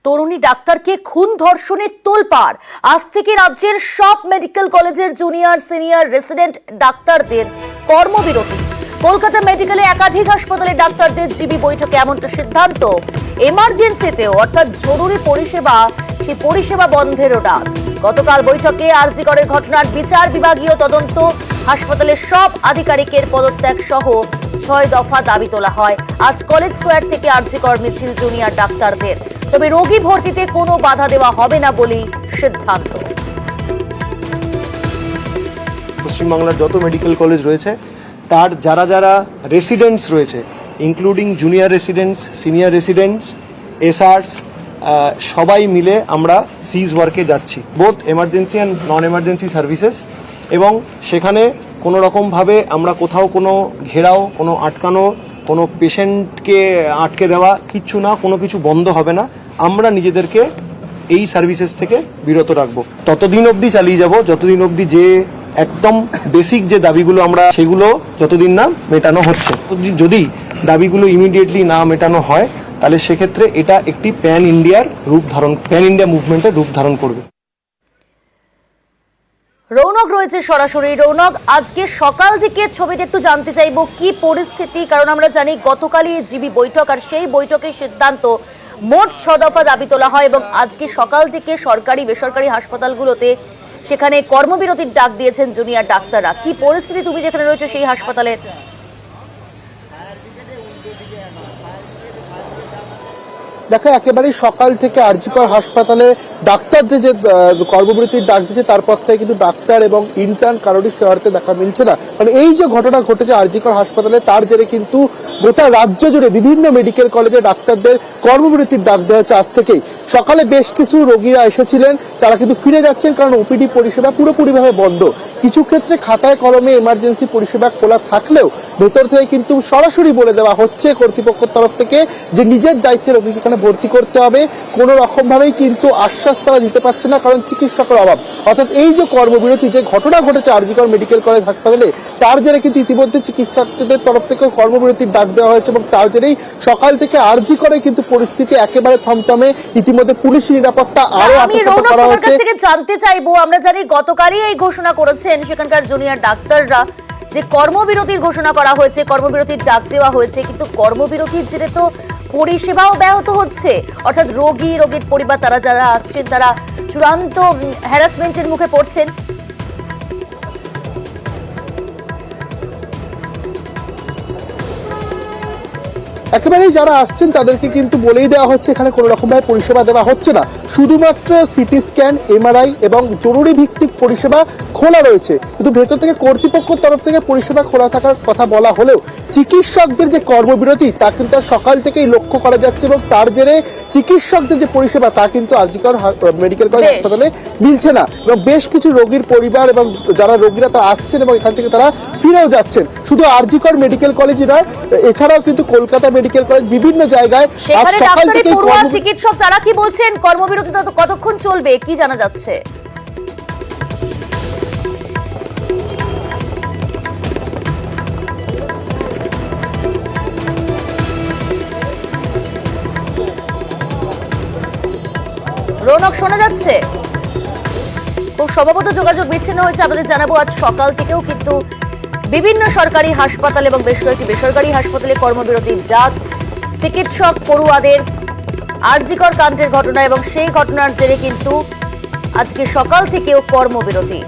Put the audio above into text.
তরুণী ডাক্তারকে খুন ধর্ষণের তোলপাড়। আজ থেকে রাজ্যের সব মেডিকেল কলেজের জুনিয়র সিনিয়র রেসিডেন্ট ডাক্তারদের কর্মবিরতি। কলকাতা মেডিকেলে একাধিক হাসপাতালে ডাক্তারদের জিবি বৈঠকে এমনটা সিদ্ধান্ত। এমার্জেন্সিতেও অর্থাৎ জরুরি পরিষেবা, সেই পরিষেবা বন্ধেরও ডাক। গতকাল বৈঠকে আরজি করের ঘটনার বিচার বিভাগীয় তদন্ত, হাসপাতালের সব আধিকারিকের পদত্যাগ সহ ৬ দফা দাবি তোলা হয়। আজ কলেজ স্কোয়ার থেকে আরজি কর মিছিল জুনিয়র ডাক্তারদের। তবে রোগী ভর্তিতে কোনো বাধা দেওয়া হবে না বলেই সিদ্ধান্ত। পশ্চিমবাংলার যত মেডিকেল কলেজ রয়েছে তার যারা যারা রেসিডেন্টস রয়েছে, including junior residents, senior residents, SRs, সবাই মিলে আমরা সিজ ওয়ার্কে যাচ্ছি, both emergency and non emergency services. এবং সেখানে কোনো রকমভাবে আমরা কোথাও কোনো ঘেরাও, কোনো আটকানো, কোনো পেশেন্টকে আটকে দেওয়া কিচ্ছু না, কোনো কিছু বন্ধ হবে না। আমরা নিজেদেরকে এই সার্ভিসেস থেকে বিরত রাখবো, ততদিন অবধি চালিয়ে যাব যতদিন অবধি যে একদম বেসিক যে দাবিগুলো আমরা সেগুলো যতদিন না মেটানো হচ্ছে। যদি দাবিগুলো ইমিডিয়েটলি না মেটানো হয় তাহলে সেক্ষেত্রে এটা একটি প্যান ইন্ডিয়া মুভমেন্টের রূপ ধারণ করবে। রৌনক রয়েছে সরাসরি। রৌনক, আজকে সকাল থেকে ছবিটা একটু জানতে চাইবো কি পরিস্থিতি, কারণ আমরা জানি গতকালই জিবি বৈঠক, আর সেই বৈঠকের সিদ্ধান্ত মোট ৬ দফা দাবি তোলা হয় এবং আজকে সকাল থেকে সরকারি বেসরকারি হাসপাতালগুলোতে সেখানে কর্মবিরতির ডাক দিয়েছেন জুনিয়র ডাক্তাররা। কি পরিস্থিতি তুমি যেখানে রয়েছে সেই হাসপাতালের? দেখো, একেবারেই সকাল থেকে আরজি কর হাসপাতালে ডাক্তারদের যে কর্মবিরতির ডাক দিচ্ছে, তারপর থেকে কিন্তু ডাক্তার এবং ইন্টার্ন কারোরই সেবাতে দেখা মিলছে না। মানে এই যে ঘটনা ঘটেছে আরজি কর হাসপাতালে, তার জেরে কিন্তু গোটা রাজ্য জুড়ে বিভিন্ন মেডিকেল কলেজে ডাক্তারদের কর্মবিরতির ডাক দেওয়া হচ্ছে আজ থেকেই। সকালে বেশ কিছু রোগীরা এসেছিলেন, তারা কিন্তু ফিরে যাচ্ছেন, কারণ ওপিডি পরিষেবা পুরোপুরিভাবে বন্ধ। কিছু ক্ষেত্রে খাতায় কলমে এমার্জেন্সি পরিষেবা খোলা থাকলেও ভেতর থেকে কিন্তু সরাসরি বলে দেওয়া হচ্ছে কর্তৃপক্ষের তরফ থেকে যে নিজের দায়িত্বে রোগীকে এখানে ভর্তি করতে হবে। কোনো রকম ভাবেই কিন্তু আশ্বাস তারা দিতে পারছে না, কারণ চিকিৎসকের অভাব। অর্থাৎ এই যে কর্মবিরতি, যে ঘটনা ঘটেছে আরজি কর মেডিকেল কলেজ হাসপাতালে, তার জেরে কিন্তু ইতিমধ্যে চিকিৎসকদের তরফ থেকে কর্মবিরতির ডাক দেওয়া হয়েছে এবং তার জেরেই সকাল থেকে আরজি করে কিন্তু পরিস্থিতি একেবারে থমথমে। ইতিমধ্যে পুলিশি নিরাপত্তা আরো আটশো করা হয়েছে। জানতে চাইবো, আমরা জানি গতকালই এই ঘোষণা করেছেন সেখানকার জুনিয়র ডাক্তাররা যে কর্মবিরতির ঘোষণা করা হয়েছে, কর্মবিরতির ডাক দেওয়া হয়েছে, কিন্তু কর্মবিরতির জেরে তো পরিষেবাও ব্যাহত হচ্ছে। অর্থাৎ রোগীর পরিবার, তারা যারা আসছেন তারা চূড়ান্ত হ্যারাসমেন্টের মুখে পড়ছেন। একেবারেই যারা আসছেন তাদেরকে কিন্তু বলেই দেওয়া হচ্ছে এখানে কোনো রকমভাবে পরিষেবা দেওয়া হচ্ছে না। শুধুমাত্র সিটি স্ক্যান, এমআরআই এবং জরুরি ভিত্তিক পরিষেবা খোলা রয়েছে, কিন্তু ভেতর থেকে কর্তৃপক্ষের তরফ থেকে পরিষেবা খোলা থাকার কথা বলা হলেও চিকিৎসকদের যে কর্মবিরতি তা কিন্তু সকাল থেকেই লক্ষ্য করা যাচ্ছে এবং তার জেরে চিকিৎসকদের যে পরিষেবা তা কিন্তু আরজি কর মেডিকেল কলেজ হাসপাতালে মিলছে না। এবং বেশ কিছু রোগীর পরিবার এবং যারা রোগীরা তারা আসছেন এবং এখান থেকে তারা ফিরেও যাচ্ছেন। শুধু আরজি কর মেডিকেল কলেজই নয়, এছাড়াও কিন্তু কলকাতা মেডিকেল কলেজ বিভিন্ন জায়গায় সকাল থেকে চিকিৎসক তারা কি বলছেন, কর্মবিরতি কতক্ষণ চলবে কি জানা যাচ্ছে? রৌনক, শোনা যাচ্ছে? খুব সম্ভবত যোগাযোগ বিচ্ছিন্ন হয়েছে। আপনাদের জানাবো, আজ সকাল থেকেও কিন্তু বিভিন্ন সরকারি হাসপাতাল এবং বেশ কয়েকটি বেসরকারি হাসপাতালে কর্মবিরতির ডাক। চিকিৎসক পড়ুয়াদের আরজি কর কাণ্ডের ঘটনা এবং সেই ঘটনার জেরে কিন্তু আজকে সকাল থেকেও কর্মবিরতি।